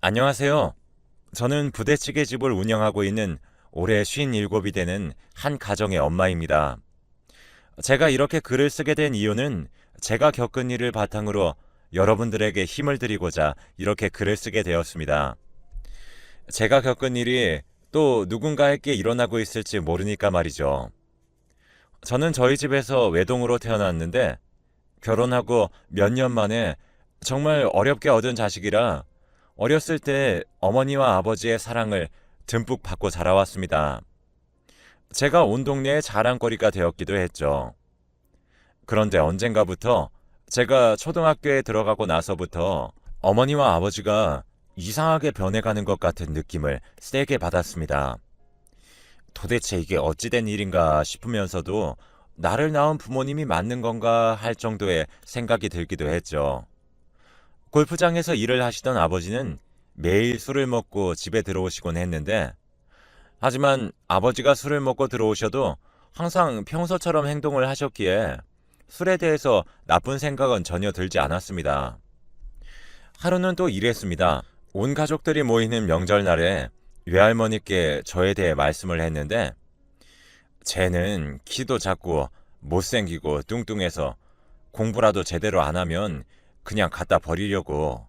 안녕하세요. 저는 부대찌개 집을 운영하고 있는 올해 57이 되는 한 가정의 엄마입니다. 제가 이렇게 글을 쓰게 된 이유는 제가 겪은 일을 바탕으로 여러분들에게 힘을 드리고자 이렇게 글을 쓰게 되었습니다. 제가 겪은 일이 또 누군가에게 일어나고 있을지 모르니까 말이죠. 저는 저희 집에서 외동으로 태어났는데 결혼하고 몇 년 만에 정말 어렵게 얻은 자식이라 어렸을 때 어머니와 아버지의 사랑을 듬뿍 받고 자라왔습니다. 제가 온 동네의 자랑거리가 되었기도 했죠. 그런데 언젠가부터 제가 초등학교에 들어가고 나서부터 어머니와 아버지가 이상하게 변해가는 것 같은 느낌을 세게 받았습니다. 도대체 이게 어찌된 일인가 싶으면서도 나를 낳은 부모님이 맞는 건가 할 정도의 생각이 들기도 했죠. 골프장에서 일을 하시던 아버지는 매일 술을 먹고 집에 들어오시곤 했는데, 하지만 아버지가 술을 먹고 들어오셔도 항상 평소처럼 행동을 하셨기에 술에 대해서 나쁜 생각은 전혀 들지 않았습니다. 하루는 또 이랬습니다. 온 가족들이 모이는 명절날에 외할머니께 저에 대해 말씀을 했는데, 쟤는 키도 작고 못생기고 뚱뚱해서 공부라도 제대로 안 하면 그냥 갖다 버리려고,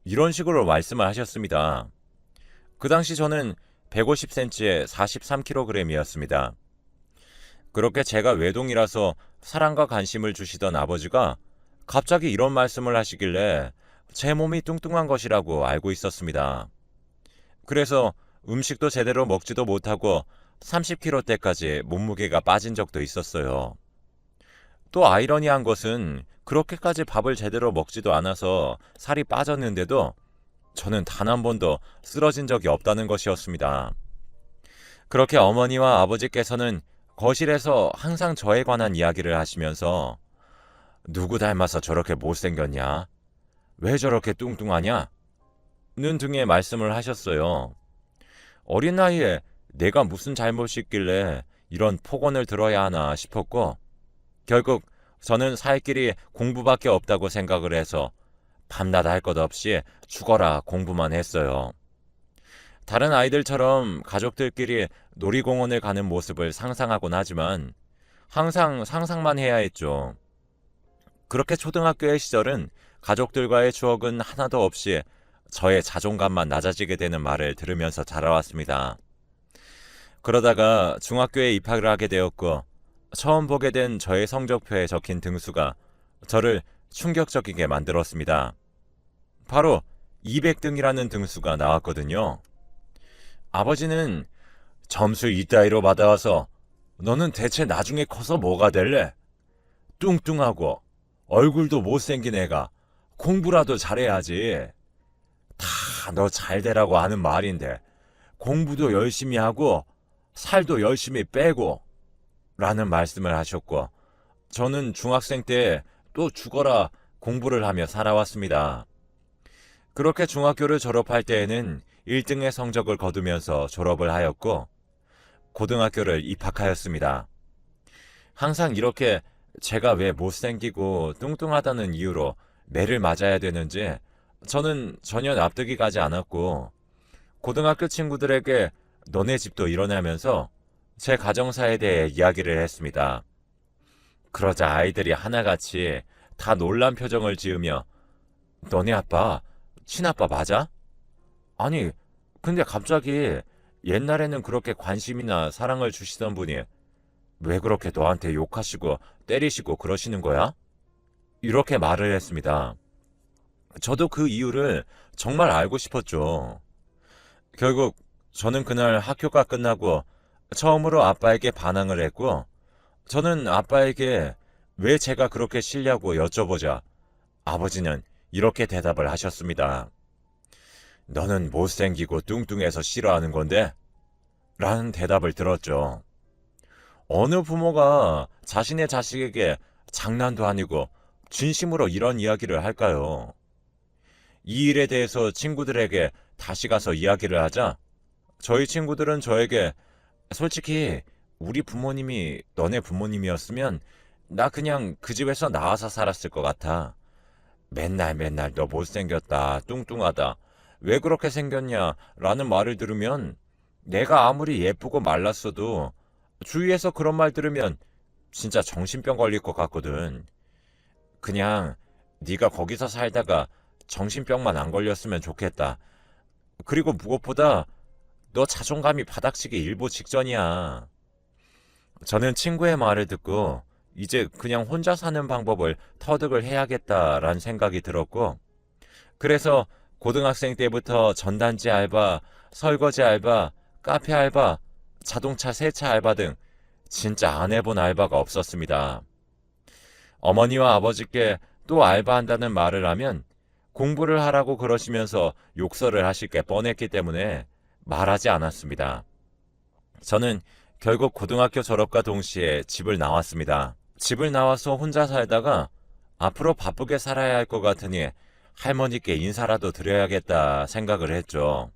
이런 식으로 말씀을 하셨습니다. 그 당시 저는 150cm에 43kg이었습니다. 그렇게 제가 외동이라서 사랑과 관심을 주시던 아버지가 갑자기 이런 말씀을 하시길래 제 몸이 뚱뚱한 것이라고 알고 있었습니다. 그래서 음식도 제대로 먹지도 못하고 30kg대까지 몸무게가 빠진 적도 있었어요. 또 아이러니한 것은 그렇게까지 밥을 제대로 먹지도 않아서 살이 빠졌는데도 저는 단 한 번도 쓰러진 적이 없다는 것이었습니다. 그렇게 어머니와 아버지께서는 거실에서 항상 저에 관한 이야기를 하시면서 누구 닮아서 저렇게 못생겼냐? 왜 저렇게 뚱뚱하냐? 는 등의 말씀을 하셨어요. 어린 나이에 내가 무슨 잘못이 있길래 이런 폭언을 들어야 하나 싶었고, 결국 저는 살 길이 공부밖에 없다고 생각을 해서 밤낮 할 것 없이 죽어라 공부만 했어요. 다른 아이들처럼 가족들끼리 놀이공원을 가는 모습을 상상하곤 하지만 항상 상상만 해야 했죠. 그렇게 초등학교의 시절은 가족들과의 추억은 하나도 없이 저의 자존감만 낮아지게 되는 말을 들으면서 자라왔습니다. 그러다가 중학교에 입학을 하게 되었고, 처음 보게 된 저의 성적표에 적힌 등수가 저를 충격적이게 만들었습니다. 바로 200등이라는 등수가 나왔거든요. 아버지는 점수 이따위로 받아와서 너는 대체 나중에 커서 뭐가 될래? 뚱뚱하고 얼굴도 못생긴 애가 공부라도 잘해야지. 다 너 잘되라고 하는 말인데 공부도 열심히 하고 살도 열심히 빼고 라는 말씀을 하셨고, 저는 중학생 때 또 죽어라 공부를 하며 살아왔습니다. 그렇게 중학교를 졸업할 때에는 1등의 성적을 거두면서 졸업을 하였고, 고등학교를 입학하였습니다. 항상 이렇게 제가 왜 못생기고 뚱뚱하다는 이유로 매를 맞아야 되는지 저는 전혀 납득이 가지 않았고, 고등학교 친구들에게 너네 집도 일어나면서 제 가정사에 대해 이야기를 했습니다. 그러자 아이들이 하나같이 다 놀란 표정을 지으며 너네 아빠 친아빠 맞아? 아니 근데 갑자기 옛날에는 그렇게 관심이나 사랑을 주시던 분이 왜 그렇게 너한테 욕하시고 때리시고 그러시는 거야? 이렇게 말을 했습니다. 저도 그 이유를 정말 알고 싶었죠. 결국 저는 그날 학교가 끝나고 처음으로 아빠에게 반항을 했고, 저는 아빠에게 왜 제가 그렇게 싫냐고 여쭤보자 아버지는 이렇게 대답을 하셨습니다. 너는 못생기고 뚱뚱해서 싫어하는 건데? 라는 대답을 들었죠. 어느 부모가 자신의 자식에게 장난도 아니고 진심으로 이런 이야기를 할까요? 이 일에 대해서 친구들에게 다시 가서 이야기를 하자 저희 친구들은 저에게 솔직히 우리 부모님이 너네 부모님이었으면 나 그냥 그 집에서 나와서 살았을 것 같아. 맨날 맨날 너 못생겼다, 뚱뚱하다. 왜 그렇게 생겼냐 라는 말을 들으면 내가 아무리 예쁘고 말랐어도 주위에서 그런 말 들으면 진짜 정신병 걸릴 것 같거든. 그냥 네가 거기서 살다가 정신병만 안 걸렸으면 좋겠다. 그리고 무엇보다 너 자존감이 바닥치기 일보 직전이야. 저는 친구의 말을 듣고 이제 그냥 혼자 사는 방법을 터득을 해야겠다라는 생각이 들었고, 그래서 고등학생 때부터 전단지 알바, 설거지 알바, 카페 알바, 자동차 세차 알바 등 진짜 안 해본 알바가 없었습니다. 어머니와 아버지께 또 알바한다는 말을 하면 공부를 하라고 그러시면서 욕설을 하실 게 뻔했기 때문에 말하지 않았습니다. 저는 결국 고등학교 졸업과 동시에 집을 나왔습니다. 집을 나와서 혼자 살다가 앞으로 바쁘게 살아야 할 것 같으니 할머니께 인사라도 드려야겠다 생각을 했죠.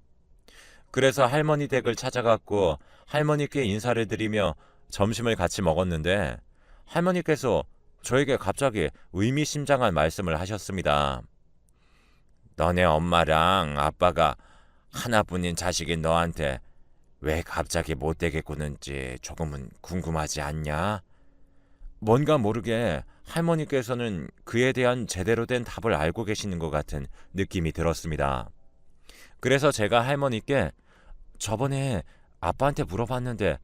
그래서 할머니 댁을 찾아갔고 할머니께 인사를 드리며 점심을 같이 먹었는데 할머니께서 저에게 갑자기 의미심장한 말씀을 하셨습니다. 너네 엄마랑 아빠가 하나뿐인 자식인 너한테 왜 갑자기 못되게 구는지 조금은 궁금하지 않냐? 뭔가 모르게 할머니께서는 그에 대한 제대로 된 답을 알고 계시는 것 같은 느낌이 들었습니다. 그래서 제가 할머니께 저번에 아빠한테 물어봤는데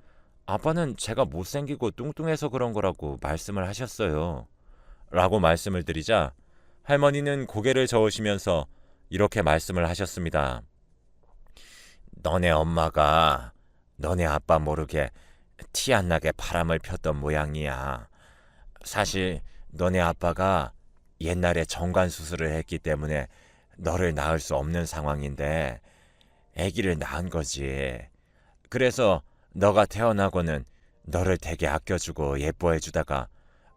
아빠는 제가 못생기고 뚱뚱해서 그런 거라고 말씀을 하셨어요. 라고 말씀을 드리자 할머니는 고개를 저으시면서 이렇게 말씀을 하셨습니다. 너네 엄마가 너네 아빠 모르게 티 안 나게 바람을 폈던 모양이야. 사실 너네 아빠가 옛날에 정관 수술을 했기 때문에 너를 낳을 수 없는 상황인데 아기를 낳은 거지. 그래서 너가 태어나고는 너를 되게 아껴주고 예뻐해주다가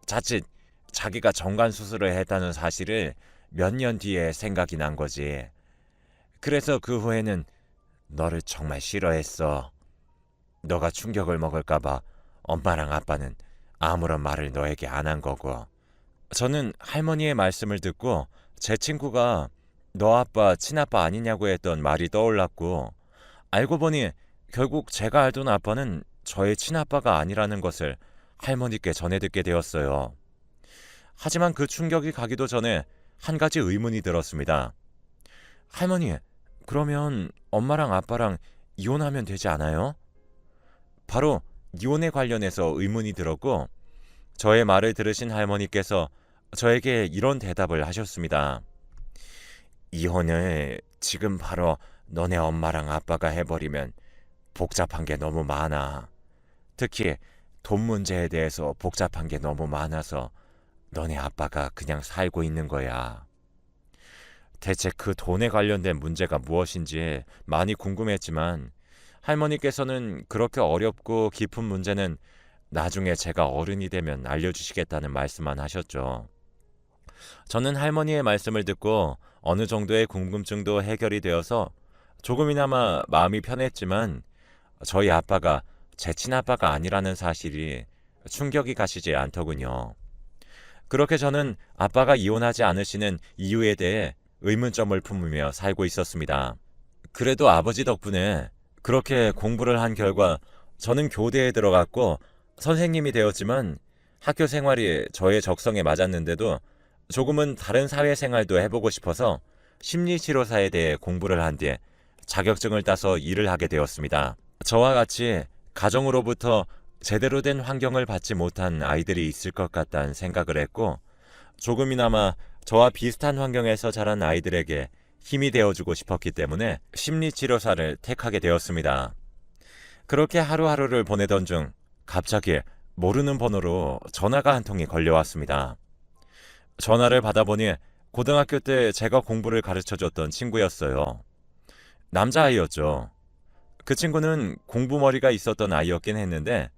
자칫 자기가 정관 수술을 했다는 사실을 몇 년 뒤에 생각이 난 거지. 그래서 그 후에는 너를 정말 싫어했어. 너가 충격을 먹을까봐 엄마랑 아빠는 아무런 말을 너에게 안 한 거고. 저는 할머니의 말씀을 듣고 제 친구가 너 아빠 친아빠 아니냐고 했던 말이 떠올랐고, 알고 보니 결국 제가 알던 아빠는 저의 친아빠가 아니라는 것을 할머니께 전해 듣게 되었어요. 하지만 그 충격이 가기도 전에 한 가지 의문이 들었습니다. 할머니, 그러면 엄마랑 아빠랑 이혼하면 되지 않아요? 바로 이혼에 관련해서 의문이 들었고, 저의 말을 들으신 할머니께서 저에게 이런 대답을 하셨습니다. 이혼을 지금 바로 너네 엄마랑 아빠가 해버리면 복잡한 게 너무 많아. 특히 돈 문제에 대해서 복잡한 게 너무 많아서 너네 아빠가 그냥 살고 있는 거야. 대체 그 돈에 관련된 문제가 무엇인지 많이 궁금했지만 할머니께서는 그렇게 어렵고 깊은 문제는 나중에 제가 어른이 되면 알려주시겠다는 말씀만 하셨죠. 저는 할머니의 말씀을 듣고 어느 정도의 궁금증도 해결이 되어서 조금이나마 마음이 편했지만 저희 아빠가 제 친아빠가 아니라는 사실이 충격이 가시지 않더군요. 그렇게 저는 아빠가 이혼하지 않으시는 이유에 대해 의문점을 품으며 살고 있었습니다. 그래도 아버지 덕분에 그렇게 공부를 한 결과 저는 교대에 들어갔고 선생님이 되었지만 학교 생활이 저의 적성에 맞았는데도 조금은 다른 사회생활도 해보고 싶어서 심리치료사에 대해 공부를 한 뒤에 자격증을 따서 일을 하게 되었습니다. 저와 같이 가정으로부터 제대로 된 환경을 받지 못한 아이들이 있을 것 같다는 생각을 했고, 조금이나마 저와 비슷한 환경에서 자란 아이들에게 힘이 되어주고 싶었기 때문에 심리치료사를 택하게 되었습니다. 그렇게 하루하루를 보내던 중 갑자기 모르는 번호로 전화가 한 통이 걸려왔습니다. 전화를 받아보니 고등학교 때 제가 공부를 가르쳐줬던 친구였어요. 남자아이였죠. 그 친구는 공부머리가 있었던 아이였긴 했는데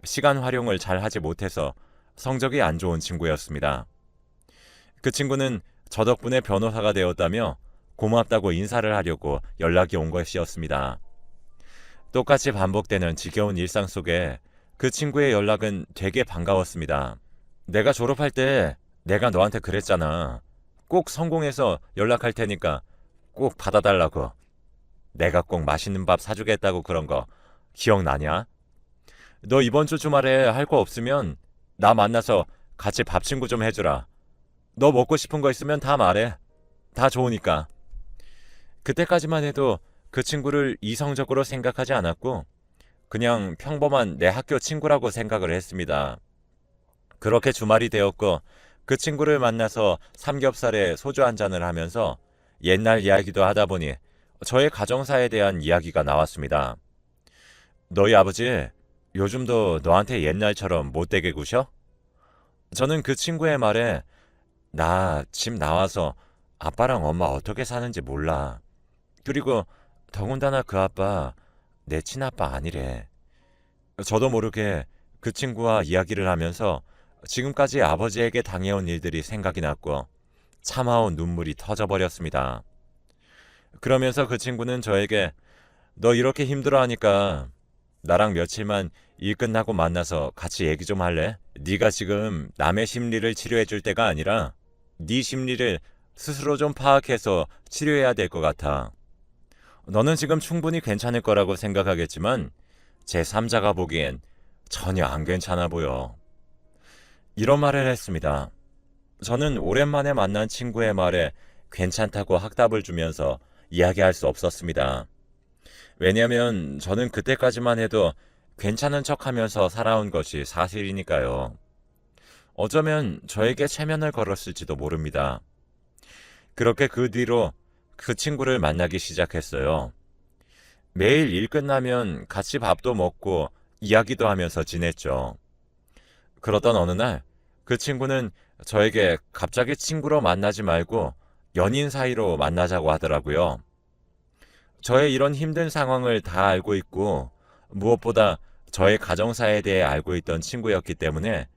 시간 활용을 잘 하지 못해서 성적이 안 좋은 친구였습니다. 그 친구는 저 덕분에 변호사가 되었다며 고맙다고 인사를 하려고 연락이 온 것이었습니다. 똑같이 반복되는 지겨운 일상 속에 그 친구의 연락은 되게 반가웠습니다. 내가 졸업할 때 내가 너한테 그랬잖아. 꼭 성공해서 연락할 테니까 꼭 받아달라고. 내가 꼭 맛있는 밥 사주겠다고 그런 거 기억나냐? 너 이번 주 주말에 할 거 없으면 나 만나서 같이 밥 친구 좀 해주라. 너 먹고 싶은 거 있으면 다 말해. 다 좋으니까. 그때까지만 해도 그 친구를 이성적으로 생각하지 않았고 그냥 평범한 내 학교 친구라고 생각을 했습니다. 그렇게 주말이 되었고 그 친구를 만나서 삼겹살에 소주 한 잔을 하면서 옛날 이야기도 하다 보니 저의 가정사에 대한 이야기가 나왔습니다. 너희 아버지 요즘도 너한테 옛날처럼 못되게 구셔? 저는 그 친구의 말에 나 집 나와서 아빠랑 엄마 어떻게 사는지 몰라. 그리고 더군다나 그 아빠 내 친아빠 아니래. 저도 모르게 그 친구와 이야기를 하면서 지금까지 아버지에게 당해온 일들이 생각이 났고 참아온 눈물이 터져버렸습니다. 그러면서 그 친구는 저에게 너 이렇게 힘들어하니까 나랑 며칠만 일 끝나고 만나서 같이 얘기 좀 할래? 네가 지금 남의 심리를 치료해 줄 때가 아니라 네 심리를 스스로 좀 파악해서 치료해야 될 것 같아. 너는 지금 충분히 괜찮을 거라고 생각하겠지만 제3자가 보기엔 전혀 안 괜찮아 보여. 이런 말을 했습니다. 저는 오랜만에 만난 친구의 말에 괜찮다고 확답을 주면서 이야기할 수 없었습니다. 왜냐면 저는 그때까지만 해도 괜찮은 척하면서 살아온 것이 사실이니까요. 어쩌면 저에게 체면을 걸었을지도 모릅니다. 그렇게 그 뒤로 그 친구를 만나기 시작했어요. 매일 일 끝나면 같이 밥도 먹고 이야기도 하면서 지냈죠. 그러던 어느 날 그 친구는 저에게 갑자기 친구로 만나지 말고 연인 사이로 만나자고 하더라고요. 저의 이런 힘든 상황을 다 알고 있고 무엇보다 저의 가정사에 대해 알고 있던 친구였기 때문에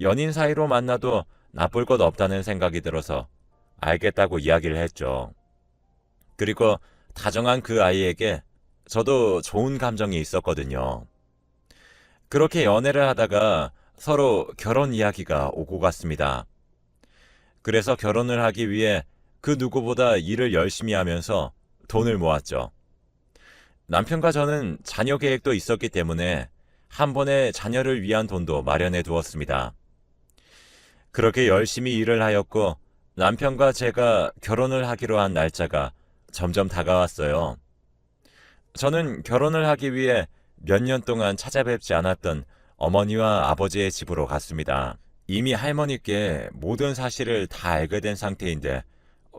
연인 사이로 만나도 나쁠 것 없다는 생각이 들어서 알겠다고 이야기를 했죠. 그리고 다정한 그 아이에게 저도 좋은 감정이 있었거든요. 그렇게 연애를 하다가 서로 결혼 이야기가 오고 갔습니다. 그래서 결혼을 하기 위해 그 누구보다 일을 열심히 하면서 돈을 모았죠. 남편과 저는 자녀 계획도 있었기 때문에 한 번에 자녀를 위한 돈도 마련해 두었습니다. 그렇게 열심히 일을 하였고 남편과 제가 결혼을 하기로 한 날짜가 점점 다가왔어요. 저는 결혼을 하기 위해 몇 년 동안 찾아뵙지 않았던 어머니와 아버지의 집으로 갔습니다. 이미 할머니께 모든 사실을 다 알게 된 상태인데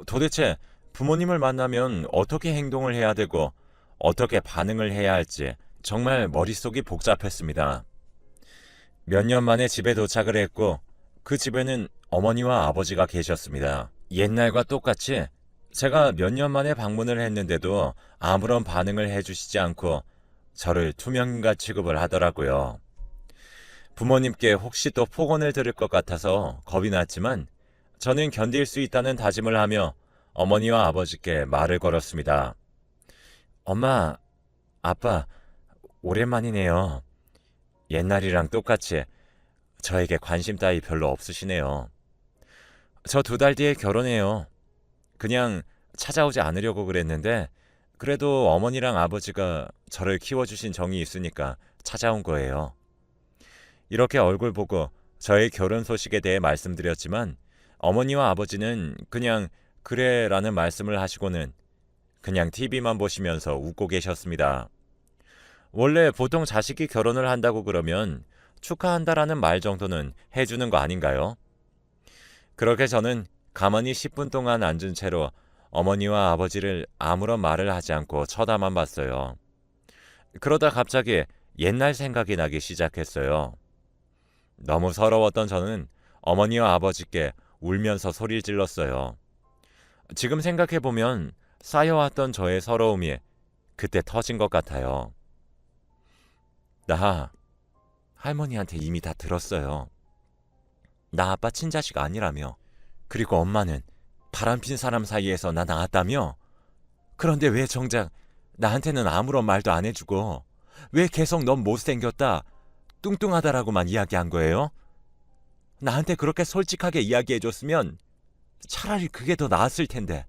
도대체 부모님을 만나면 어떻게 행동을 해야 되고 어떻게 반응을 해야 할지 정말 머릿속이 복잡했습니다. 몇 년 만에 집에 도착을 했고 그 집에는 어머니와 아버지가 계셨습니다. 옛날과 똑같이 제가 몇 년 만에 방문을 했는데도 아무런 반응을 해주시지 않고 저를 투명인간 취급을 하더라고요. 부모님께 혹시 또 폭언을 들을 것 같아서 겁이 났지만 저는 견딜 수 있다는 다짐을 하며 어머니와 아버지께 말을 걸었습니다. 엄마, 아빠, 오랜만이네요. 옛날이랑 똑같이 저에게 관심 따위 별로 없으시네요. 저 2달 뒤에 결혼해요. 그냥 찾아오지 않으려고 그랬는데 그래도 어머니랑 아버지가 저를 키워주신 정이 있으니까 찾아온 거예요. 이렇게 얼굴 보고 저의 결혼 소식에 대해 말씀드렸지만 어머니와 아버지는 그냥 그래 라는 말씀을 하시고는 그냥 TV만 보시면서 웃고 계셨습니다. 원래 보통 자식이 결혼을 한다고 그러면 축하한다라는 말 정도는 해주는 거 아닌가요? 그렇게 저는 가만히 10분 동안 앉은 채로 어머니와 아버지를 아무런 말을 하지 않고 쳐다만 봤어요. 그러다 갑자기 옛날 생각이 나기 시작했어요. 너무 서러웠던 저는 어머니와 아버지께 울면서 소리를 질렀어요. 지금 생각해보면 쌓여왔던 저의 서러움이 그때 터진 것 같아요. 나 할머니한테 이미 다 들었어요. 나 아빠 친자식 아니라며. 그리고 엄마는 바람핀 사람 사이에서 나 낳았다며. 그런데 왜 정작 나한테는 아무런 말도 안 해주고 왜 계속 넌 못생겼다, 뚱뚱하다라고만 이야기한 거예요? 나한테 그렇게 솔직하게 이야기해줬으면 차라리 그게 더 나았을 텐데.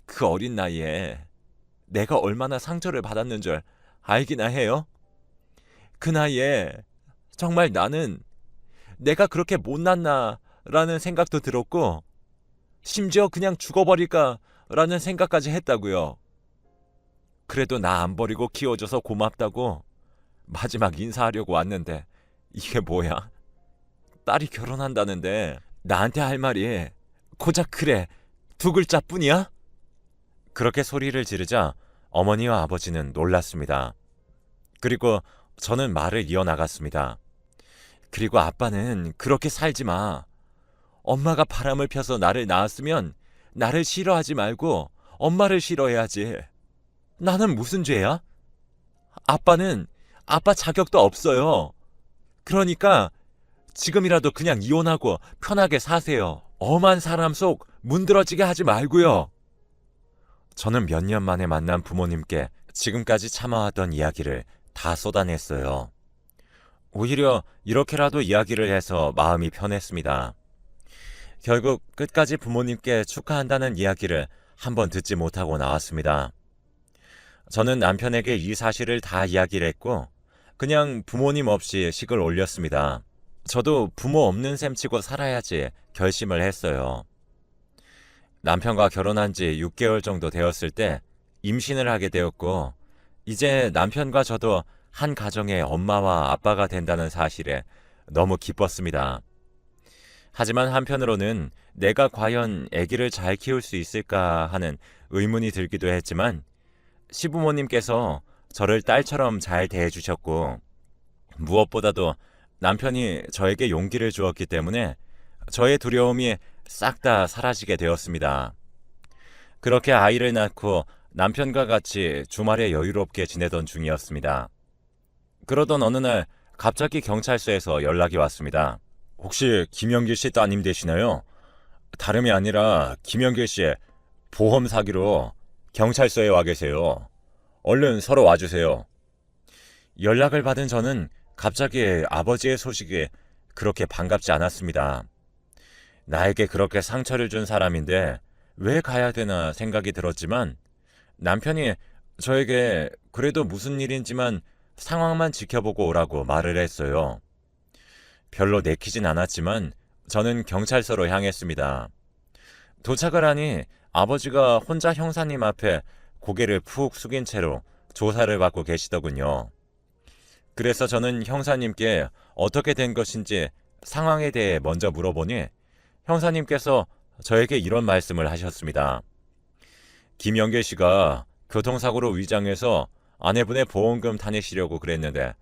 그 어린 나이에 내가 얼마나 상처를 받았는 줄 알기나 해요? 그 나이에 정말 나는 내가 그렇게 못났나 라는 생각도 들었고 심지어 그냥 죽어버릴까 라는 생각까지 했다고요. 그래도 나 안 버리고 키워줘서 고맙다고 마지막 인사하려고 왔는데 이게 뭐야? 딸이 결혼한다는데 나한테 할 말이 고작 그래 두 글자뿐이야? 그렇게 소리를 지르자 어머니와 아버지는 놀랐습니다. 그리고 저는 말을 이어나갔습니다. 그리고 아빠는 그렇게 살지 마. 엄마가 바람을 펴서 나를 낳았으면 나를 싫어하지 말고 엄마를 싫어해야지. 나는 무슨 죄야? 아빠는 아빠 자격도 없어요. 그러니까 지금이라도 그냥 이혼하고 편하게 사세요. 엄한 사람 속 문드러지게 하지 말고요. 저는 몇 년 만에 만난 부모님께 지금까지 참아왔던 이야기를 다 쏟아냈어요. 오히려 이렇게라도 이야기를 해서 마음이 편했습니다. 결국 끝까지 부모님께 축하한다는 이야기를 한번 듣지 못하고 나왔습니다. 저는 남편에게 이 사실을 다 이야기를 했고 그냥 부모님 없이 식을 올렸습니다. 저도 부모 없는 셈 치고 살아야지 결심을 했어요. 남편과 결혼한 지 6개월 정도 되었을 때 임신을 하게 되었고 이제 남편과 저도 한 가정의 엄마와 아빠가 된다는 사실에 너무 기뻤습니다. 하지만 한편으로는 내가 과연 아기를 잘 키울 수 있을까 하는 의문이 들기도 했지만 시부모님께서 저를 딸처럼 잘 대해주셨고 무엇보다도 남편이 저에게 용기를 주었기 때문에 저의 두려움이 싹 다 사라지게 되었습니다. 그렇게 아이를 낳고 남편과 같이 주말에 여유롭게 지내던 중이었습니다. 그러던 어느 날 갑자기 경찰서에서 연락이 왔습니다. 혹시 김영길 씨 따님 되시나요? 다름이 아니라 김영길 씨의 보험 사기로 경찰서에 와 계세요. 얼른 서로 와주세요. 연락을 받은 저는 갑자기 아버지의 소식이 그렇게 반갑지 않았습니다. 나에게 그렇게 상처를 준 사람인데 왜 가야 되나 생각이 들었지만 남편이 저에게 그래도 무슨 일인지만 상황만 지켜보고 오라고 말을 했어요. 별로 내키진 않았지만 저는 경찰서로 향했습니다. 도착을 하니 아버지가 혼자 형사님 앞에 고개를 푹 숙인 채로 조사를 받고 계시더군요. 그래서 저는 형사님께 어떻게 된 것인지 상황에 대해 먼저 물어보니 형사님께서 저에게 이런 말씀을 하셨습니다. 김영길 씨가 교통사고로 위장해서 아내분의 보험금 타내시려고 그랬는데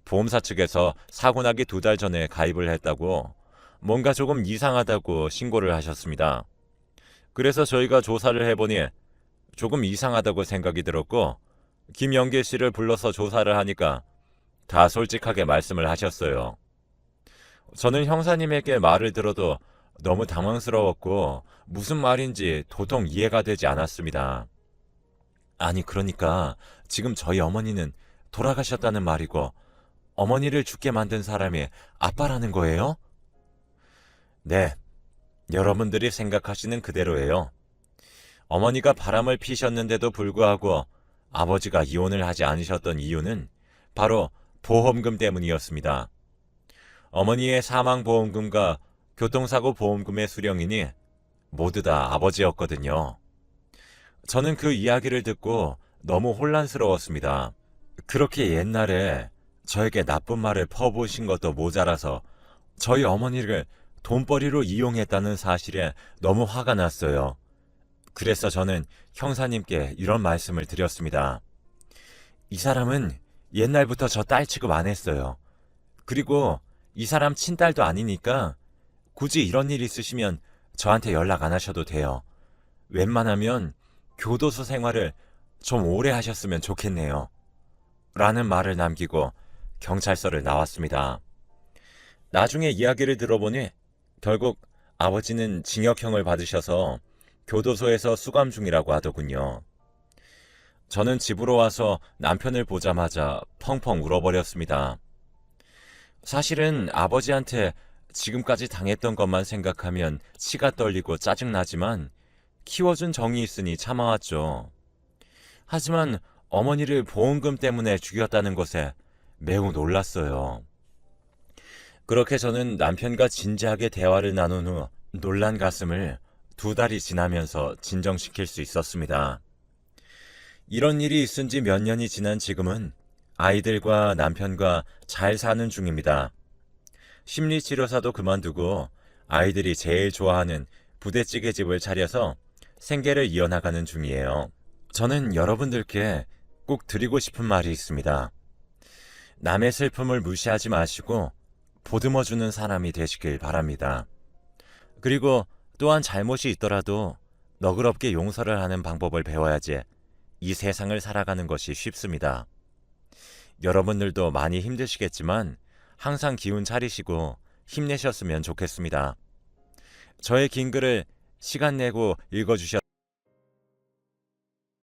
보험사 측에서 사고 나기 2달 전에 가입을 했다고 뭔가 조금 이상하다고 신고를 하셨습니다. 그래서 저희가 조사를 해보니 조금 이상하다고 생각이 들었고 김영길 씨를 불러서 조사를 하니까 다 솔직하게 말씀을 하셨어요. 저는 형사님에게 말을 들어도 너무 당황스러웠고 무슨 말인지 도통 이해가 되지 않았습니다. 아니 그러니까 지금 저희 어머니는 돌아가셨다는 말이고 어머니를 죽게 만든 사람이 아빠라는 거예요? 네, 여러분들이 생각하시는 그대로예요. 어머니가 바람을 피셨는데도 불구하고 아버지가 이혼을 하지 않으셨던 이유는 바로 보험금 때문이었습니다. 어머니의 사망보험금과 교통사고 보험금의 수령인이 모두 다 아버지였거든요. 저는 그 이야기를 듣고 너무 혼란스러웠습니다. 그렇게 옛날에 저에게 나쁜 말을 퍼부으신 것도 모자라서 저희 어머니를 돈벌이로 이용했다는 사실에 너무 화가 났어요. 그래서 저는 형사님께 이런 말씀을 드렸습니다. 이 사람은 옛날부터 저 딸 취급 안 했어요. 그리고 이 사람 친딸도 아니니까 굳이 이런 일 있으시면 저한테 연락 안 하셔도 돼요. 웬만하면 교도소 생활을 좀 오래 하셨으면 좋겠네요. 라는 말을 남기고 경찰서를 나왔습니다. 나중에 이야기를 들어보니 결국 아버지는 징역형을 받으셔서 교도소에서 수감 중이라고 하더군요. 저는 집으로 와서 남편을 보자마자 펑펑 울어버렸습니다. 사실은 아버지한테 지금까지 당했던 것만 생각하면 치가 떨리고 짜증나지만 키워준 정이 있으니 참아왔죠. 하지만 어머니를 보험금 때문에 죽였다는 것에 매우 놀랐어요. 그렇게 저는 남편과 진지하게 대화를 나눈 후 놀란 가슴을 2달이 지나면서 진정시킬 수 있었습니다. 이런 일이 있은 지 몇 년이 지난 지금은 아이들과 남편과 잘 사는 중입니다. 심리치료사도 그만두고 아이들이 제일 좋아하는 부대찌개집을 차려서 생계를 이어나가는 중이에요. 저는 여러분들께 꼭 드리고 싶은 말이 있습니다. 남의 슬픔을 무시하지 마시고 보듬어주는 사람이 되시길 바랍니다. 그리고 또한 잘못이 있더라도 너그럽게 용서를 하는 방법을 배워야지 이 세상을 살아가는 것이 쉽습니다. 여러분들도 많이 힘드시겠지만 항상 기운 차리시고 힘내셨으면 좋겠습니다. 저의 긴 글을 시간 내고 읽어주셨